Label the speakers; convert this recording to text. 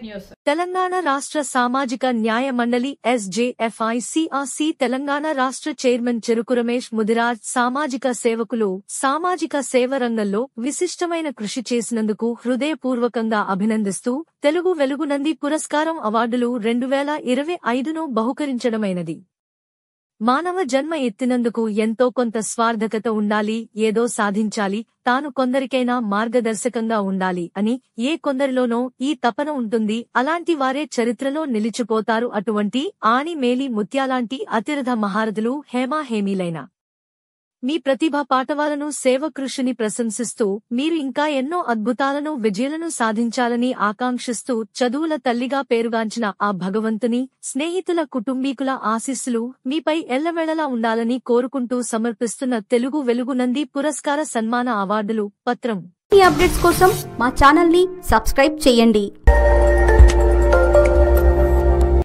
Speaker 1: News.
Speaker 2: Telangana రాష్ట్ర సామాజిక న్యాయ మండలి SJFICRC తెలంగాణ రాష్ట్ర చైర్మన్ చెరుకు రమేష్ ముదిరాజ్ సామాజిక సేవకులు సామాజిక సేవ రంగంలో విశిష్టమైన కృషి చేసినందుకు హృదయపూర్వకంగా అభినందిస్తూ తెలుగు వెలుగు నంది పురస్కారం అవార్డులు 2025ను బహుకరించడమైనది. మానవ జన్మ ఎత్తినందుకు ఎంతో కొంత స్వార్థకత ఉండాలి, ఏదో సాధించాలి, తాను కొందరికైనా మార్గదర్శకంగా ఉండాలి అని ఏ కొందరిలోనో ఈ తపన ఉంటుంది. అలాంటి వారే చరిత్రలో నిలిచిపోతారు. అటువంటి ఆణి మేలి ముత్యాలాంటి అతిరథ మహారథులు హేమీలైన మీ ప్రతిభా పాటవాలను సేవ కృషిని ప్రశంసిస్తూ మీరు ఇంకా ఎన్నో అద్భుతాలను విజయాలను సాధించాలని ఆకాంక్షిస్తూ చదువుల తల్లిగా పేరుగాంచిన ఆ భగవంతుని స్నేహితుల కుటుంబీకుల ఆశీస్సులు మీపై ఎల్లవేళలా ఉండాలని కోరుకుంటూ సమర్పిస్తున్న తెలుగు వెలుగు నంది పురస్కార సన్మాన అవార్డులు పత్రం.
Speaker 3: ఈ అప్డేట్స్ కోసం మా ఛానల్ ని సబ్స్క్రైబ్ చేయండి.